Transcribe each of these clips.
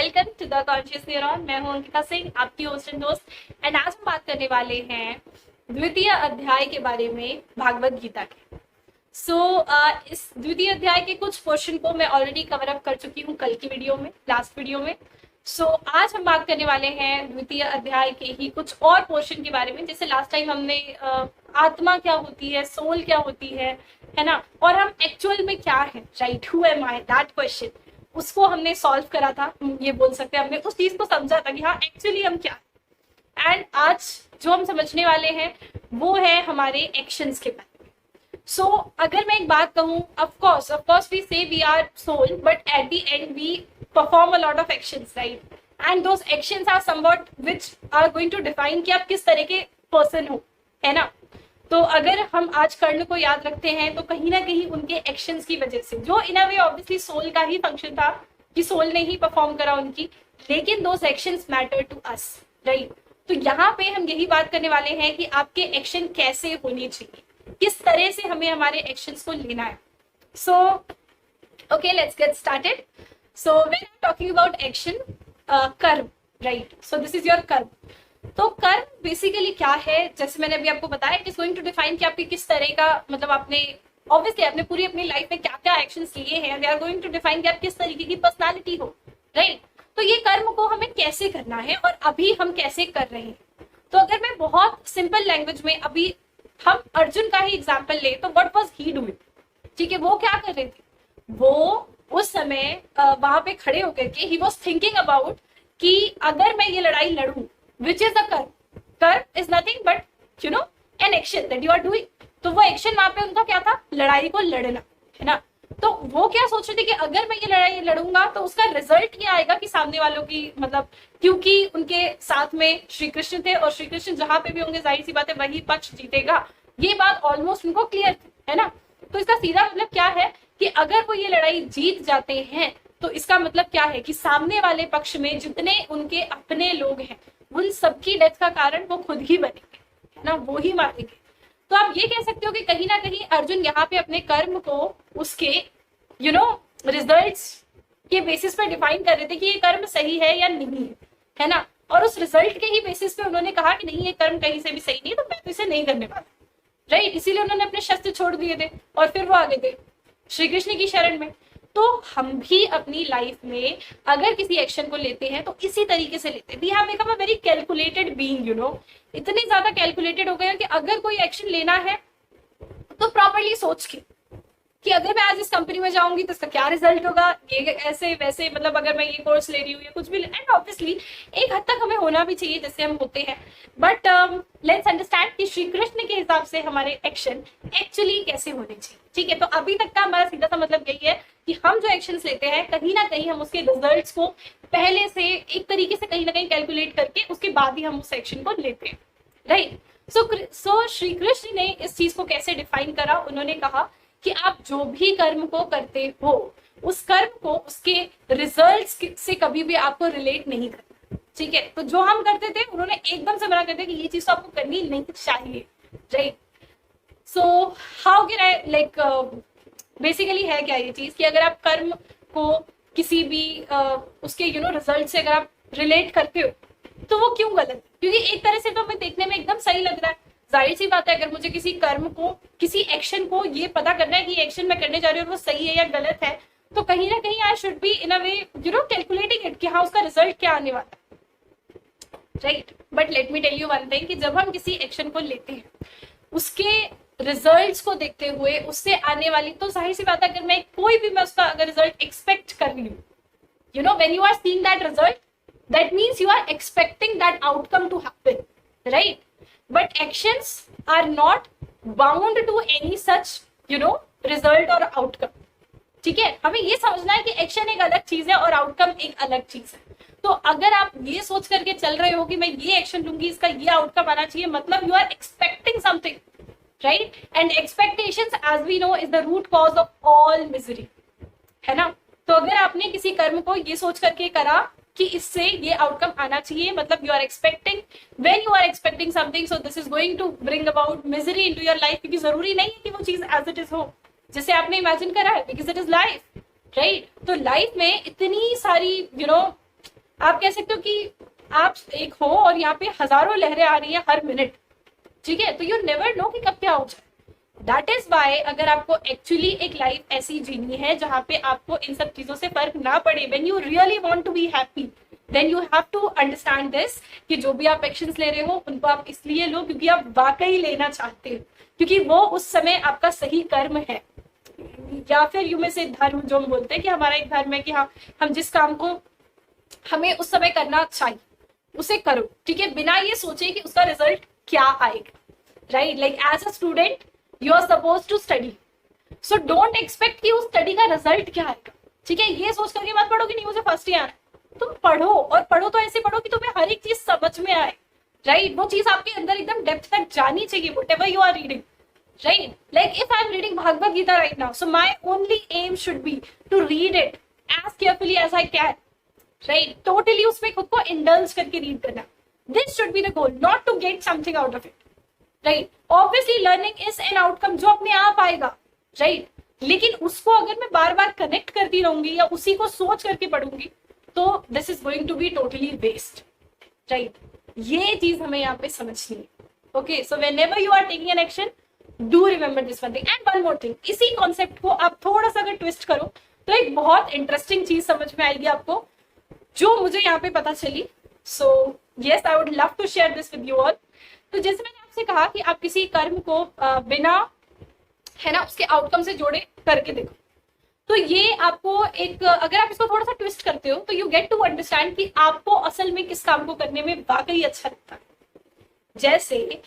Welcome to the conscious neuron. मैं हूं अंकिता सिंह, आपकी होस्ट एंड दोस्त। एंड आज हम बात करने वाले हैं द्वितीय अध्याय के बारे में, भागवत गीता के। इस द्वितीय अध्याय के कुछ पोर्शन को मैं ऑलरेडी कवर अप कर चुकी हूँ कल की वीडियो में, लास्ट वीडियो में। आज हम बात करने वाले हैं द्वितीय अध्याय के ही कुछ और पोर्शन के बारे में। जैसे लास्ट टाइम हमने आत्मा क्या होती है, सोल क्या होती है ना, और हम एक्चुअल में क्या है, right, who am I, that question, उसको हमने सॉल्व करा था, ये बोल सकते हैं। हमने उस चीज को समझा था कि हाँ एक्चुअली हम क्या है। एंड आज जो हम समझने वाले हैं वो है हमारे एक्शंस के बारे में। अगर मैं एक बात कहूँ, of course we say we are soul, but at the end we perform a lot of actions, right, and those actions are somewhat which are going to define कि आप किस तरह के पर्सन हो, है ना। तो अगर हम आज कर्ण को याद रखते हैं तो कहीं ना कहीं उनके एक्शंस की वजह से, जो इन अ वे ऑब्वियसली सोल का ही फंक्शन था कि सोल ने ही परफॉर्म करा उनकी, लेकिन those actions matter to us, right. तो यहाँ पे हम यही बात करने वाले हैं कि आपके एक्शन कैसे होने चाहिए, किस तरह से हमें हमारे एक्शंस को लेना है। Okay, let's get started. When I am talking about action, karma, right, so this is your karma. तो कर्म बेसिकली क्या है, जैसे मैंने अभी आपको बताया, it is going to define कि आपकी किस तरह का, मतलब आपने ऑब्वियसली आपने पूरी अपनी लाइफ में क्या क्या एक्शंस लिए हैं, they are going to define कि आप किस तरीके की पर्सनालिटी हो, राइट। तो ये कर्म को हमें कैसे करना है और अभी हम कैसे कर रहे हैं। तो अगर मैं बहुत सिंपल लैंग्वेज में, अभी हम अर्जुन का ही एग्जाम्पल ले तो व्हाट वाज ही डूइंग, ठीक है, वो क्या कर रहे थे, वो उस समय वहां पे खड़े होकर के ही वॉज थिंकिंग अबाउट कि अगर मैं ये लड़ाई लड़ूं, which is the कर्म is nothing but you know an action that you are doing। तो वो एक्शन वहां पे उनका क्या था, लड़ाई को लड़ना, है ना। तो वो क्या सोच रहे थे कि अगर मैं ये लड़ाई लड़ूंगा तो उसका रिजल्ट ये आएगा कि सामने वालों की, मतलब क्योंकि उनके साथ में श्री कृष्ण थे और श्री कृष्ण जहां पे भी होंगे जाहिर सी बात है वही पक्ष जीतेगा, ये बात ऑलमोस्ट उनको क्लियर थी, है ना। तो इसका सीधा मतलब क्या है कि अगर वो ये लड़ाई जीत जाते हैं तो इसका मतलब क्या है कि सामने वाले पक्ष में जितने उनके अपने लोग हैं उन सबकी डेथ का कारण वो खुद ही बनेंगे, है ना, वो ही मारेंगे। तो आप ये कह सकते हो कि कहीं ना कहीं अर्जुन यहाँ पे अपने कर्म को उसके रिजल्ट्स के बेसिस पे डिफाइन कर रहे थे कि ये कर्म सही है या नहीं है ना। और उस रिजल्ट के ही बेसिस पे उन्होंने कहा कि नहीं, ये कर्म कहीं से भी सही नहीं, तो मैं तो इसे नहीं करने वाला, राइट। इसीलिए उन्होंने अपने शस्त्र छोड़ दिए थे और फिर वो आगे गए श्री कृष्ण की शरण में। तो हम भी अपनी लाइफ में अगर किसी एक्शन को लेते हैं तो इसी तरीके से लेते हैं। We have become a very calculated being, इतने ज्यादा कैलकुलेटेड हो गए हैं कि अगर कोई एक्शन लेना है तो प्रॉपरली सोच के कि अगर मैं आज इस कंपनी में जाऊंगी तो इसका क्या रिजल्ट होगा, ये ऐसे वैसे, मतलब अगर मैं ये कोर्स ले रही हूँ या कुछ भी, एंड ऑब्वियसली एक हद तक हमें होना भी चाहिए जैसे हम होते हैं, बट लेट्स अंडरस्टैंड कि श्री कृष्ण के हिसाब से हमारे एक्शन एक्चुअली कैसे होने चाहिए, ठीक है। तो अभी तक का हमारा सीधा सा मतलब यही है कि हम जो एक्शंस लेते हैं कहीं ना कहीं हम उसके रिजल्ट्स को पहले से एक तरीके से कहीं ना कहीं कैलकुलेट करके उसके बाद ही हम उस एक्शन को लेते हैं, राइट। सो श्री कृष्ण ने इस चीज को कैसे डिफाइन करा, उन्होंने कहा कि आप जो भी कर्म को करते हो उस कर्म को उसके रिजल्ट्स से कभी भी आपको रिलेट नहीं करना, ठीक है। तो जो हम करते थे उन्होंने एकदम से मना कर दिया कि ये चीज तो आपको करनी नहीं चाहिए, right. So how can I like, basically है क्या ये चीज कि अगर आप कर्म को किसी भी उसके रिजल्ट से अगर आप रिलेट करते हो तो वो क्यों गलत है, क्योंकि एक तरह से तो हमें देखने में एकदम सही लग रहा है। जाहिर सी बात है, अगर मुझे किसी कर्म को, किसी एक्शन को ये पता करना है कि एक्शन मैं करने जा रही हूँ और वो सही है या गलत है, तो कहीं ना कहीं I should be in a way calculating it कि हाँ उसका रिजल्ट क्या आने वाला है, right. But let me tell you one thing कि जब हम किसी एक्शन को लेते हैं उसके रिजल्ट्स को देखते हुए उससे आने वाली, तो जाहिर सी बात है अगर मैं कोई भी, मैं उसका अगर रिजल्ट एक्सपेक्ट कर रही हूँ, when you are seeing that result, that means you are expecting that outcome to happen, right. But actions are not bound to any such, result और outcome, ठीक है। हमें ये समझना है कि एक्शन एक अलग चीज है और आउटकम एक अलग चीज है। तो अगर आप ये सोच करके चल रहे हो कि मैं ये एक्शन लूंगी, इसका ये आउटकम आना चाहिए, मतलब you are expecting something, right. And expectations as we know is the root cause of all misery, है ना। तो अगर आपने किसी कर्म को ये सोच करके करा कि इससे ये आउटकम आना चाहिए, मतलब you are expecting, when you are expecting something, so this is going to bring about misery into your life, क्योंकि जरूरी नहीं है कि वो चीज एज इट इज हो जैसे आपने इमेजिन करा है, because it is life, right. तो लाइफ में इतनी सारी आप कह सकते हो कि आप एक हो और यहाँ पे हजारों लहरें आ रही है हर मिनट, ठीक है, तो यू नेवर नो कि कब क्या हो जाए। दैट इज वाई अगर आपको एक्चुअली एक लाइफ ऐसी जीनी है जहाँ पे आपको इन सब चीजों से फर्क ना पड़े, when you really want to be happy, then you have to understand this कि जो भी आप एक्शंस ले रहे हो उनको आप इसलिए लो क्योंकि आप वाकई लेना चाहते हो, क्योंकि वो उस समय आपका सही कर्म है, या फिर यू में से धर्म जो हम बोलते हैं कि हमारा एक धर्म है कि हाँ हम जिस काम को हमें उस समय करना चाहिए उसे करो, ठीक है, बिना ये सोचे कि उसका रिजल्ट क्या आएगा, right. Like as a student you are suppose to study, so don't expect कि उस स्टडी का रिजल्ट क्या आएगा, ठीक है, ये सोच करके मत पढ़ो कि नहीं मुझे फर्स्ट ही आना, तुम पढ़ो, और पढ़ो तो ऐसे पढ़ो कि तुम्हें हर एक चीज समझ में आए, राइट, वो चीज आपके अंदर एकदम डेप्थ तक जानी चाहिए, whatever you are reading, right? Like if I'm reading Bhagavad Gita right now, so my only aim should be to read it as carefully as I can, right? Totally उसमें खुद को indulge करके read करना. This should be the goal, not to get something out of it, right? Obviously learning is an outcome जो अपने आप आएगा, right? लेकिन उसको अगर मैं बार बार कनेक्ट करती रहूंगी या उसी को सोच करके पढ़ूंगी तो this is going to be totally waste, right? ये चीज हमें यहाँ पे समझनी है. Okay, so whenever you are taking an action, do remember this one thing and one more thing. इसी कॉन्सेप्ट को आप थोड़ा सा अगर ट्विस्ट करो तो एक बहुत इंटरेस्टिंग चीज समझ में आएगी आपको जो मुझे यहाँ पे पता चली. So yes, I would love to share this with you all. तो जैसे मैंने आपसे कहा कि आप किसी कर्म को बिना है ना उसके आउटकम से जोड़े करके देखो, तो ये आपको एक अगर आप इसको थोड़ा सा ट्विस्ट करते हो तो यू गेट टू अंडरस्टैंड कि आपको असल में किस काम को करने में वाकई अच्छा लगता है. जैसे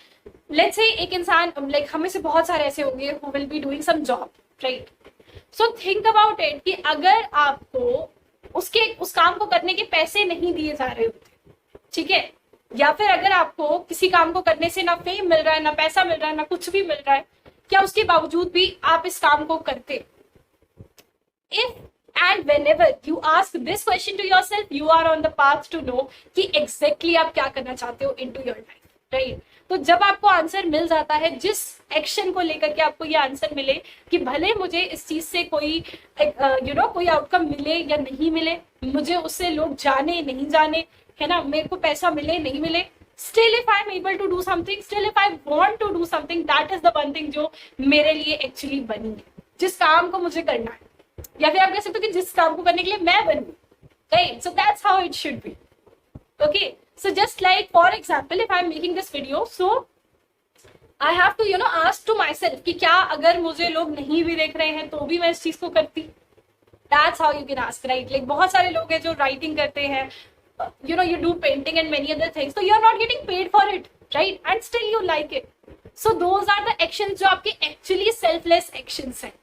लेट्स से एक इंसान लाइक हमें से बहुत सारे ऐसे होंगे who will be doing some job, right. So think about it कि अगर आपको उस काम को करने के पैसे नहीं दिए जा रहे होते, ठीक है, या फिर अगर आपको किसी काम को करने से ना फेम मिल रहा है, ना पैसा मिल रहा है, ना कुछ भी मिल रहा है, क्या उसके बावजूद भी आप इस काम को करते? If and whenever you ask this question to yourself, you are on the path to know कि exactly आप क्या करना चाहते हो into your life, right? तो जब आपको आंसर मिल जाता है, जिस एक्शन को लेकर के आपको ये आंसर मिले कि भले मुझे इस चीज से कोई कोई आउटकम मिले या नहीं मिले, मुझे उससे लोग जाने नहीं जाने, है ना, मेरे को पैसा मिले नहीं मिले, still if I am able to do something, still if I want to do something, that is the one thing जो मेरे लिए एक्चुअली बनी है, जिस काम को मुझे करना है, या फिर आप कह सकते हो कि जिस काम को करने के लिए मैं बनूं, right. So that's how it should be. Okay, so just like for example, if I'm making this video, so I have to ask to myself कि क्या अगर मुझे लोग नहीं भी देख रहे हैं तो भी मैं इस चीज को करती? That's how you can ask, right? Like बहुत सारे लोग हैं जो writing करते हैं, you do painting and many other things, so you're not getting paid for it, right? And still you like it. So those are the actions जो आपके actually selfless actions हैं.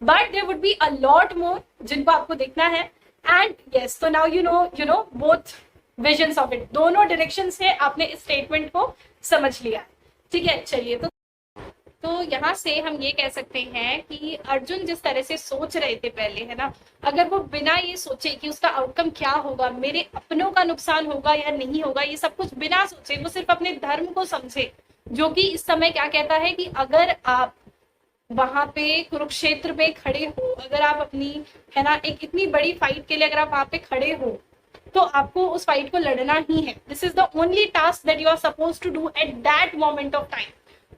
But there would be a lot more जिनको आपको देखना है. And yes, so now you know both visions of it, दोनों direction से आपने इस स्टेटमेंट को समझ लिया, ठीक है. चलिए, तो यहाँ से हम ये कह सकते हैं कि अर्जुन जिस तरह से सोच रहे थे पहले, है ना, अगर वो बिना ये सोचे कि उसका आउटकम क्या होगा, मेरे अपनों का नुकसान होगा या नहीं होगा, ये सब कुछ बिना सोचे वो सिर्फ अपने धर्म को समझे, जो कि इस समय क्या कहता है कि अगर आप वहां पे कुरुक्षेत्र पे खड़े हो, अगर आप अपनी है ना एक इतनी बड़ी फाइट के लिए अगर आप वहां पे खड़े हो तो आपको उस फाइट को लड़ना ही है. This is the only task that you are suppose to do at that moment of time.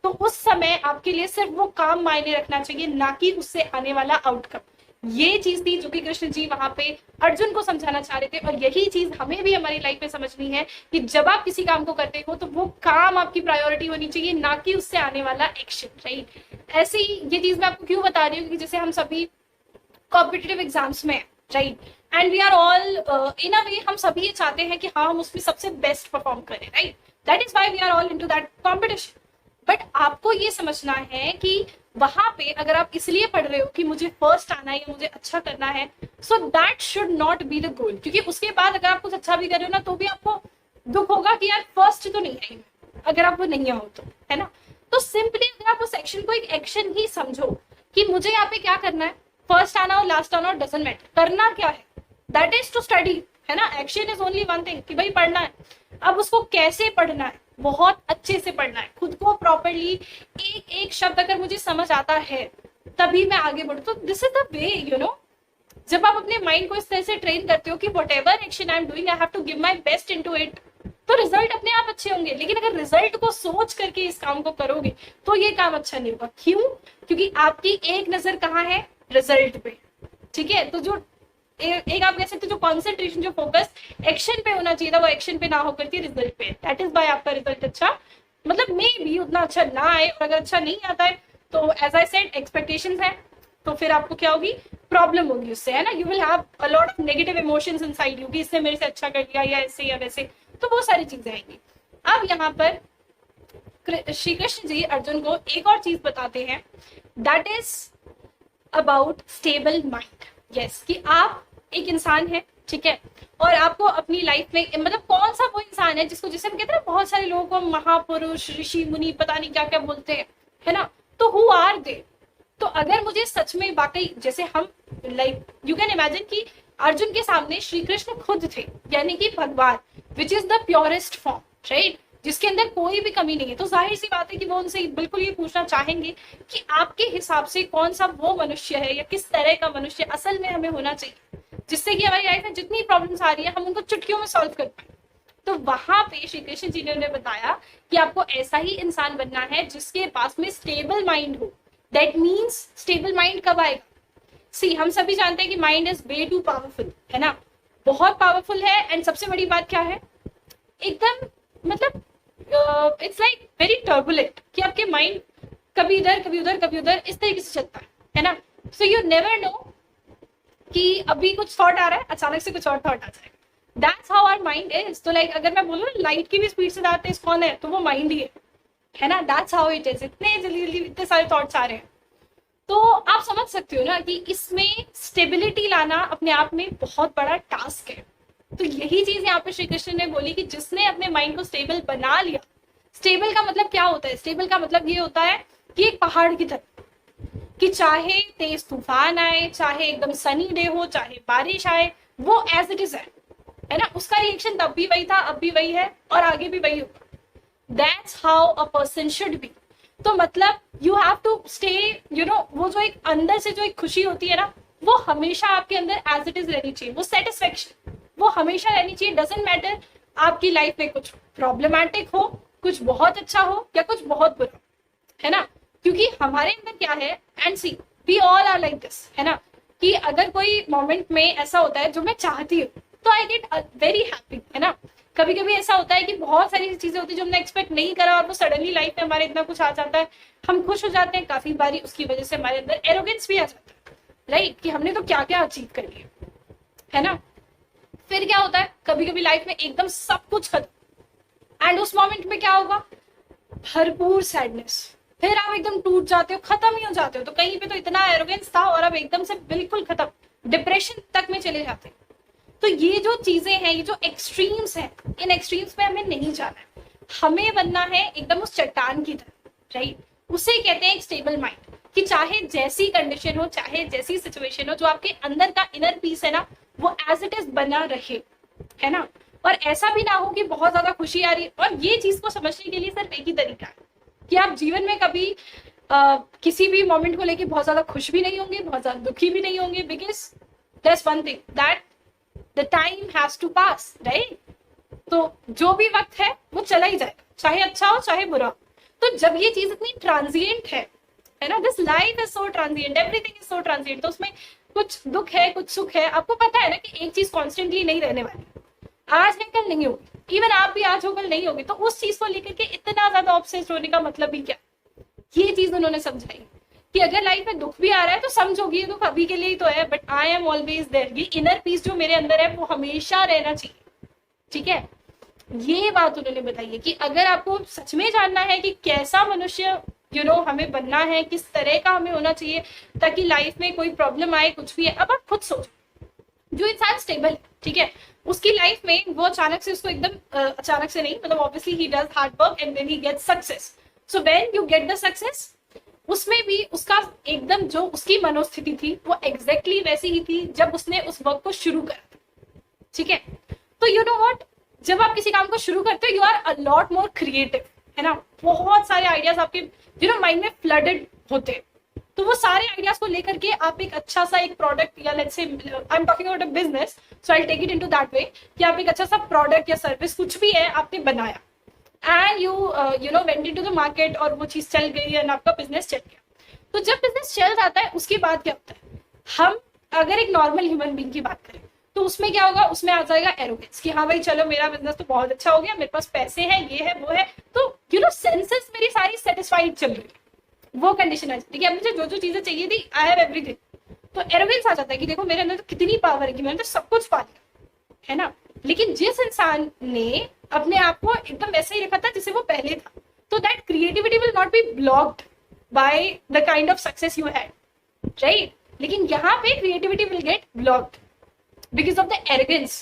तो उस समय आपके लिए सिर्फ वो काम मायने रखना चाहिए, ना कि उससे आने वाला आउटकम. ये चीज थी जो कि कृष्ण जी वहां पे अर्जुन को समझाना चाह रहे थे, और यही चीज हमें भी हमारी लाइफ में समझनी है कि जब आप किसी काम को करते हो तो वो काम आपकी प्रायोरिटी होनी चाहिए, ना कि उससे आने वाला एक्शन, राइट. ऐसे ही ये चीज मैं आपको क्यों बता रही हूँ कि जैसे हम सभी कॉम्पिटिटिव एग्जाम्स में, right, and we are all in a way हम सभी ये चाहते हैं कि हाँ हम उसमें सबसे बेस्ट परफॉर्म करें, right. That is why we are all into that competition. But आपको ये समझना है कि वहां पे अगर आप इसलिए पढ़ रहे हो कि मुझे फर्स्ट आना है या मुझे अच्छा करना है, so that should not be the goal. क्योंकि उसके बाद अगर आप कुछ अच्छा भी कर रहे हो ना तो भी आपको दुख होगा कि यार फर्स्ट तो नहीं आई, अगर आप वो नहीं आओ तो, है ना. तो सिंपली अगर आप उस एक्शन को एक एक्शन ही समझो कि मुझे यहाँ पे क्या करना है, फर्स्ट आना और लास्ट आना और डजंट मैटर, करना क्या है, दैट इज टू स्टडी, है ना. Action is only one thing कि भाई पढ़ना है. अब उसको कैसे पढ़ना है, बहुत अच्छे से पढ़ना है, खुद को प्रॉपरली एक एक शब्द अगर मुझे समझ आता है तभी मैं आगे बढ़ू. तो दिस इज द वे जब आप अपने माइंड को इस तरह से ट्रेन करते हो कि whatever action I am doing I have to give my best into it, तो रिजल्ट अपने आप अच्छे होंगे। लेकिन अगर रिजल्ट को सोच करके इस काम को करोगे तो ये काम अच्छा नहीं होगा। क्यों? क्योंकि आपकी एक नजर कहाँ है? रिजल्ट पे। ठीक है, तो जो एक आप कह सकते हो जो कॉन्सेंट्रेशन, जो फोकस एक्शन पे होना चाहिए था, वो एक्शन पे ना होकर के रिजल्ट पे। दैट इज बाय आपका रिजल्ट अच्छा मतलब मे भी उतना अच्छा ना आए, और अगर अच्छा नहीं आता है तो एज आई सेड एक्सपेक्टेशंस है, तो फिर आपको क्या होगी? प्रॉब्लम होगी उससे, है ना। You will have a lot of negative emotions inside you कि इसने मेरे से अच्छा कर लिया या ऐसे या वैसे, तो वो सारी चीजें आएंगी। अब यहाँ पर श्री कृष्ण जी अर्जुन को एक और चीज बताते हैं, that is about stable mind. Yes, कि आप एक इंसान है, ठीक है, और आपको अपनी लाइफ में मतलब कौन सा वो इंसान है जिसको, जैसे हम कहते हैं बहुत सारे लोगों को महापुरुष, ऋषि मुनि, पता नहीं क्या क्या बोलते हैं, है ना। तो हु आर दे? तो अगर मुझे सच में वाकई, जैसे हम लाइक यू कैन इमेजिन कि अर्जुन के सामने श्री कृष्ण खुद थे, यानी कि भगवान, which is the purest form, right, जिसके अंदर कोई भी कमी नहीं है। तो जाहिर सी बात है कि वो उनसे बिल्कुल ये पूछना चाहेंगे कि आपके हिसाब से कौन सा वो मनुष्य है या किस तरह का मनुष्य असल में हमें होना चाहिए, जिससे कि हमारी लाइफ में जितनी प्रॉब्लम्स आ रही है हम उनको चुटकियों में सॉल्व कर पाए। तो वहां पे श्री कृष्ण जी ने उन्हें बताया कि आपको ऐसा ही इंसान बनना है जिसके पास में स्टेबल माइंड हो। दैट मीन्स स्टेबल माइंड कब आएगा? सी, हम सभी जानते हैं कि mind is way too powerful, है ना, बहुत पावरफुल है। एंड सबसे बड़ी बात क्या है? एकदम मतलब इट्स लाइक वेरी टर्बुलेंट, कि आपके माइंड कभी इधर कभी उधर कभी उधर इस तरीके से चलता है ना। सो यू नेवर नो कि अभी कुछ थॉट आ रहा है, अचानक से कुछ और थॉट आ जाएगा। That's how our mind is. तो लाइक अगर मैं बोलूँ लाइट की भी स्पीड से ज्यादा तेज कौन है, तो वो माइंड ही है ना। That's how it is. इतने जल्दी जल्दी इतने सारे थॉट्स आ रहे हैं, तो आप समझ सकते हो ना कि इसमें स्टेबिलिटी लाना अपने आप में बहुत बड़ा टास्क है। तो यही चीज यहाँ पे श्री कृष्ण ने बोली कि जिसने अपने माइंड को स्टेबल बना लिया। स्टेबल का मतलब क्या होता है? स्टेबल का मतलब ये होता है कि एक पहाड़ की तरह, कि चाहे तेज तूफान आए, चाहे एकदम सनी डे हो, चाहे बारिश आए, वो एज इट इज है ना। उसका रिएक्शन तब भी वही था, अब भी वही है, और आगे भी वही होगा। That's how a person should be. तो मतलब you have to stay, you know, वो जो एक अंदर से जो एक खुशी होती है ना, वो हमेशा आपके अंदर एज इट इज रहनी चाहिए। वो सेटिस्फेक्शन वो हमेशा रहनी चाहिए। डजेंट मैटर आपकी लाइफ में कुछ प्रॉब्लमैटिक हो, कुछ बहुत अच्छा हो, या कुछ बहुत बुरा, है ना। क्योंकि हमारे अंदर क्या है, and see we all are like this, है ना, कि अगर कोई मोमेंट में ऐसा होता है जो मैं चाहती हूँ तो आई गेट वेरी हैप्पी, है ना। कभी कभी ऐसा होता है कि बहुत सारी चीजें होती है जो हमने एक्सपेक्ट नहीं करा, और वो सडनली लाइफ में हमारे इतना कुछ आ जाता है, हम खुश हो जाते हैं। काफी बारी उसकी वजह से हमारे अंदर एरोगेंस भी आ जाता है, राइट, कि हमने तो क्या क्या अचीव कर लिया, है ना। फिर क्या होता है, कभी कभी लाइफ में एकदम सब कुछ खत्म, एंड उस मोमेंट में क्या होगा? भरपूर सैडनेस। फिर आप एकदम टूट जाते हो, खत्म ही हो जाते हो। तो कहीं पे तो इतना एरोगेंस था और अब एकदम से बिल्कुल खत्म, डिप्रेशन तक में चले जाते हैं। तो ये जो चीजें हैं, ये जो एक्सट्रीम्स हैं, इन एक्सट्रीम्स पे हमें नहीं जाना है। हमें बनना है एकदम उस चट्टान की तरह, राइट। उसे कहते हैं एक स्टेबल माइंड, कि चाहे जैसी कंडीशन हो, चाहे जैसी सिचुएशन हो, जो आपके अंदर का इनर पीस है ना, वो एज इट इज बना रहे, है ना। और ऐसा भी ना हो कि बहुत ज्यादा खुशी आ रही है। और ये चीज को समझने के लिए सिर्फ एक ही तरीका है कि आप जीवन में कभी किसी भी मोमेंट को लेके बहुत ज्यादा खुश भी नहीं होंगे, बहुत ज्यादा दुखी भी नहीं होंगे, because that's one thing that the time has to pass, right. तो जो भी वक्त है वो चला ही जाएगा, चाहे अच्छा हो चाहे बुरा। तो जब ये चीज इतनी ट्रांजिएंट है ना, this life is so transient, everything is so transient. तो उसमें कुछ दुख है, कुछ सुख है। आपको पता है ना कि एक चीज कॉन्स्टेंटली नहीं रहने वाली, आज है कल नहीं होगी, इवन आप भी आज हो कल नहीं होगी। तो उस चीज को लेकर के इतना ज्यादा ऑब्सेस्ड होने का मतलब भी क्या? ये चीज उन्होंने समझाई कि अगर लाइफ में दुख भी आ रहा है तो समझोगी ये दुख अभी के लिए ही तो है, but I am always there. ये इनर पीस जो मेरे अंदर है वो हमेशा रहना चाहिए, ठीक है। ये बात उन्होंने बताई है कि अगर आपको सच में जानना है कि कैसा मनुष्य हमें बनना है, किस तरह का हमें होना चाहिए ताकि लाइफ में कोई प्रॉब्लम आए, कुछ भी है। अब आप खुद सोचो, जो इंसान स्टेबल है, ठीक है, उसकी लाइफ में वो अचानक से उसको एकदम अचानक से नहीं, मतलब obviously he does hard work and then he gets success. So when you get the success, उसमें भी उसका एकदम जो उसकी मनोस्थिति थी वो एग्जैक्टली वैसी ही थी जब उसने उस वर्क को शुरू करा, ठीक है। तो यू नो व्हाट, जब आप किसी काम को शुरू करते हो you are a lot more creative, है ना। बहुत सारे आइडियाज आपके माइंड में फ्लडेड होते हैं, तो वो सारे आइडियाज को लेकर के आप एक अच्छा सा एक प्रोडक्ट या let's say I am talking about a business, so I take it into that way कि आप एक अच्छा सा प्रोडक्ट या सर्विस कुछ भी है आपने बनाया and you know went into the market और वो चीज चल गई एंड आपका बिजनेस चल गया। तो जब बिजनेस चल जाता है उसके बाद क्या होता है, हम अगर एक नॉर्मल ह्यूमन बीइंग की बात करें तो उसमें क्या होगा, उसमें आ जाएगा एरोगेंस कि हाँ भाई चलो मेरा बिजनेस तो बहुत अच्छा हो गया, मेरे पास पैसे हैं, ये है वो है, तो यू नो सेंसेस मेरी सारी सेटिस्फाइड चल रही है, वो कंडीशन आ जाती है कि अब मुझे जो जो चीजें चाहिए थी आई हैव एवरीथिंग। तो एरोगेंस आ जाता है कि देखो मेरे अंदर तो कितनी पावर है कि मैंने तो सब कुछ पा लिया, है ना। लेकिन जिस इंसान ने अपने आप को एकदम वैसे ही रखा था जैसे वो पहले था, तो that creativity will not be blocked by the kind of success you had, right. लेकिन यहाँ पे creativity will get blocked because of the arrogance,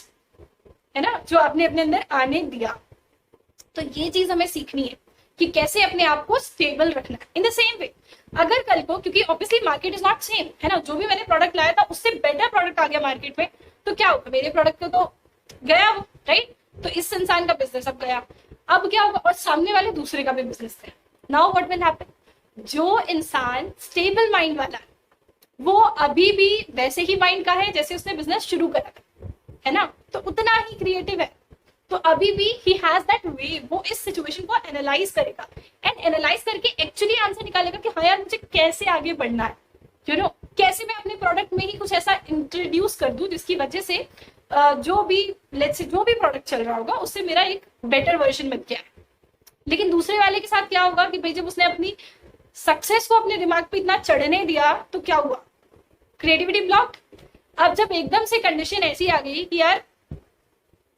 है ना, जो आपने अपने अंदर आने दिया। तो ये चीज हमें सीखनी है कि कैसे अपने आप को स्टेबल रखना है। इन द सेम वे अगर कल को, क्योंकि obviously market is not same, है ना, जो भी मैंने प्रोडक्ट लाया था उससे बेटर प्रोडक्ट आ गया मार्केट में, तो क्या होगा, मेरे प्रोडक्ट तो गया वो, राइट। तो इस इंसान का बिजनेस अब गया, अब क्या होगा, और सामने वाले दूसरे का भी बिजनेस है। नाउ व्हाट विल हैपन, जो इंसान स्टेबल माइंड वाला है वो अभी भी वैसे ही माइंड का है जैसे उसने बिजनेस शुरू करा था, है ना, तो उतना ही क्रिएटिव है, तो अभी भी ही हैज दैट वे, वो इस सिचुएशन को एनालाइज करेगा एंड एनालाइज करके एक्चुअली आंसर निकालेगा कि हाँ यार मुझे कैसे आगे बढ़ना है, यू नो, कैसे मैं अपने प्रोडक्ट में ही कुछ ऐसा इंट्रोड्यूस कर दूं जिसकी वजह से जो भी लेट्स से जो भी प्रोडक्ट चल रहा होगा उससे मेरा एक बेटर वर्जन बन गया है। लेकिन दूसरे वाले के साथ क्या होगा कि भाई जब उसने अपनी सक्सेस को अपने दिमाग पे इतना चढ़ने दिया तो क्या हुआ, क्रिएटिविटी ब्लॉक्ड। अब जब एकदम से कंडीशन ऐसी आ गई कि यार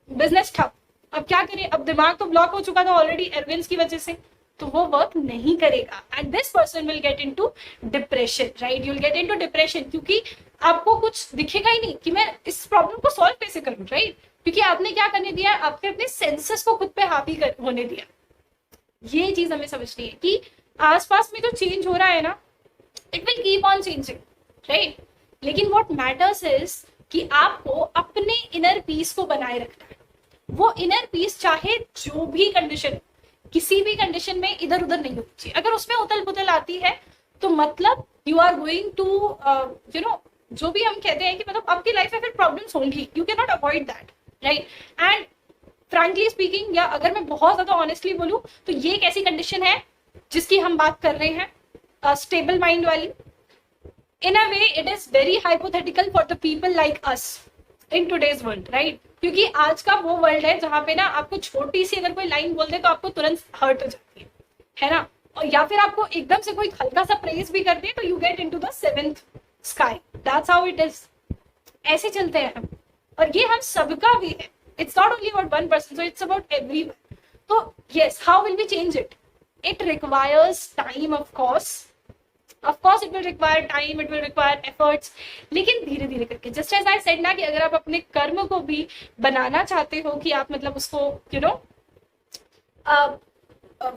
बिजनेस ठप, अब क्या करें, अब दिमाग तो ब्लॉक हो चुका था ऑलरेडी एरोगेंस की वजह से, तो वो वर्क नहीं करेगा and this person will get into depression, right, you will get into depression, क्योंकि आपको कुछ दिखेगा ही नहीं कि मैं इस प्रॉब्लम को सॉल्व कैसे करूं, राइट, क्योंकि आपने क्या करने दिया, आपने अपने सेंसेस को खुद पे हावी होने दिया। ये चीज हमें समझनी है कि आसपास में जो चेंज हो रहा है ना, it will keep on changing, right, लेकिन व्हाट मैटर्स इज कि आपको अपने इनर पीस को बनाए रखना है। वो इनर पीस चाहे जो भी कंडीशन, किसी भी कंडीशन में इधर उधर नहीं होनी चाहिए। अगर उसमें उथल पुथल आती है तो मतलब you are going to you know, जो भी हम कहते हैं कि मतलब आपकी लाइफ में फिर प्रॉब्लम्स होंगी, you can not avoid that, right. And frankly speaking, या अगर मैं बहुत ज्यादा ऑनेस्टली बोलूं तो ये एक ऐसी कंडीशन है जिसकी हम बात कर रहे हैं, स्टेबल माइंड वाली। In a way it is very hypothetical for the people like us in today's world, right, क्योंकि आज का वो वर्ल्ड है जहां पे ना आपको छोटी सी अगर कोई लाइन बोल दे तो आपको तुरंत हर्ट हो जाती है ना, और या फिर आपको एकदम से कोई हल्का सा प्रेज भी कर दे तो you get into the seventh sky, that's how it is. ऐसे चलते हैं हम, और ये हम सबका भी है, it's not only about one person, so it's about everyone. तो yes, how will we change it, it requires time, of course it will require time, it will require efforts, लेकिन धीरे धीरे करके, just as I said ना कि अगर आप अपने कर्म को भी बनाना चाहते हो कि आप मतलब उसको यू नो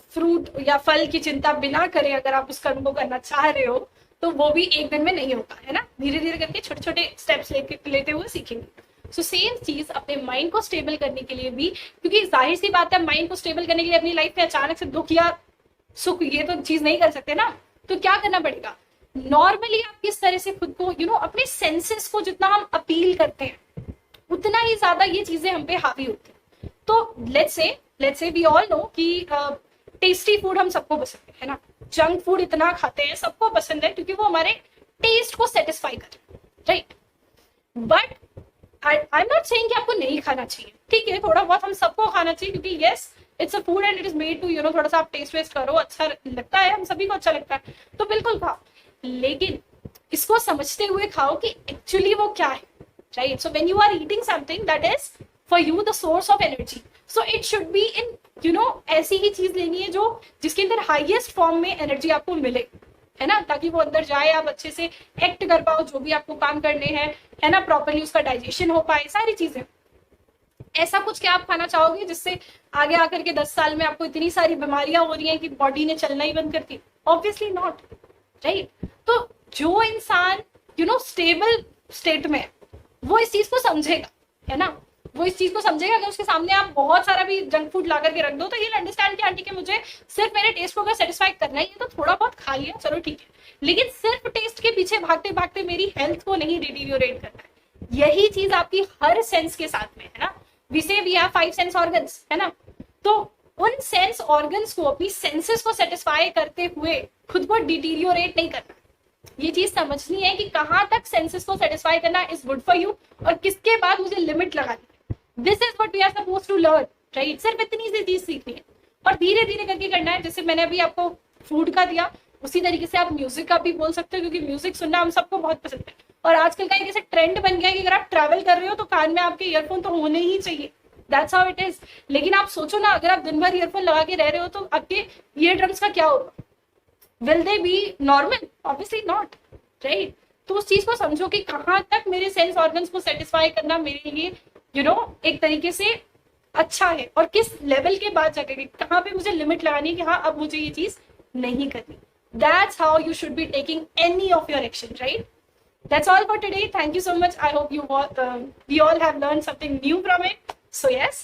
फ्रूट या फल की चिंता बिना करे अगर आप उस कर्म को करना चाह रहे हो तो वो भी एक दिन में नहीं होगा, है ना, धीरे धीरे करके छोटे छोटे स्टेप्स लेते हुए सीखेंगे। सो सेम चीज अपने माइंड को स्टेबल करने के लिए भी, क्योंकि जाहिर सी बात है माइंड को स्टेबल करने के लिए अपनी लाइफ में अचानक से दुख या सुख ये तो चीज नहीं कर सकते ना, तो क्या करना पड़ेगा, नॉर्मली आप किस तरह से खुद को यू नो अपने सेंसेस को जितना हम अपील करते हैं उतना ही ज्यादा ये चीजें हम पे हावी होती हैं। तो let's say we all know कि टेस्टी फूड हम सबको पसंद है ना, जंक फूड इतना खाते हैं सबको पसंद है क्योंकि वो हमारे टेस्ट को सेटिस्फाई करे, right. But I am not saying कि आपको नहीं खाना चाहिए, ठीक है, थोड़ा बहुत हम सबको खाना चाहिए क्योंकि yes it's a food and it is made to you know, थोड़ा सा आप टेस्ट वेस्ट करो, अच्छा लगता है, हम सभी को अच्छा लगता है तो बिल्कुल खाओ, लेकिन इसको समझते हुए खाओ कि एक्चुअली वो क्या है, right. So when you are eating something that is for you the source of energy, so it should be in you know, ऐसी ही चीज लेनी है जो जिसके अंदर हाईएस्ट फॉर्म में एनर्जी आपको मिले, है ना, ताकि वो अंदर जाए, आप अच्छे से एक्ट कर पाओ जो भी आपको काम करने हैं, है ना, प्रॉपरली उसका डाइजेशन हो पाए, सारी चीजें। ऐसा कुछ क्या आप खाना चाहोगे जिससे आगे आकर के 10 साल में आपको इतनी सारी बीमारियां हो रही हैं कि बॉडी ने चलना ही बंद कर दी, ऑब्वियसली नॉट, राइट। तो जो इंसान यू नो स्टेबल स्टेट में वो इस चीज को समझेगा, है ना, वो इस चीज को समझेगा। अगर उसके सामने आप बहुत सारा भी जंक फूड ला करके रख दो तो ये अंडरस्टैंड कि आंटी के मुझे सिर्फ मेरे टेस्ट को अगर सेटिस्फाई करना ही है तो थोड़ा बहुत खा लिया, चलो ठीक है, लेकिन सिर्फ टेस्ट के पीछे भागते भागते मेरी हेल्थ को नहीं डिटीरियोरेट करना है। यही चीज आपकी हर सेंस के साथ में है ना। We say we have 5 sense organs, है ना। तो उन सेंस ऑर्गन्स को, अपनी सेंसेस को सेटिस्फाई करते हुए खुद को डिटीरियोरेट नहीं करना। ये चीज समझनी है कि कहाँ तक सेंसेस को सेटिस्फाई करना इज गुड फॉर यू और किसके बाद मुझे लिमिट लगानी है। This is what we are suppose to learn, right. सिर्फ इतनी सी चीज सीखनी है और धीरे धीरे करके करना है। जैसे मैंने अभी आपको फूड का दिया, उसी तरीके से आप म्यूजिक का भी बोल सकते हो, क्योंकि म्यूजिक सुनना हम सबको बहुत पसंद है। और आजकल का एक ऐसे ट्रेंड बन गया है कि अगर आप ट्रैवल कर रहे हो तो कान में आपके ईयरफोन तो होने ही चाहिए। That's how it is. लेकिन आप सोचो ना, अगर आप दिन भर ईयरफोन लगा के रह रहे हो तो आपके ईयर ड्रम्स का क्या होगा? Will they B normal? Obviously not, right. तो उस चीज को समझो कि कहाँ तक मेरे सेंस ऑर्गन्स को सेटिस्फाई करना मेरे लिए एक तरीके से अच्छा है और किस लेवल के बाद जाकर कहाँ पे मुझे लिमिट लगानी है कि हाँ अब मुझे ये चीज नहीं करनी। That's how you should be taking any of your action, right. That's all for today. Thank you so much. I hope we all have learned something new from it. So yes,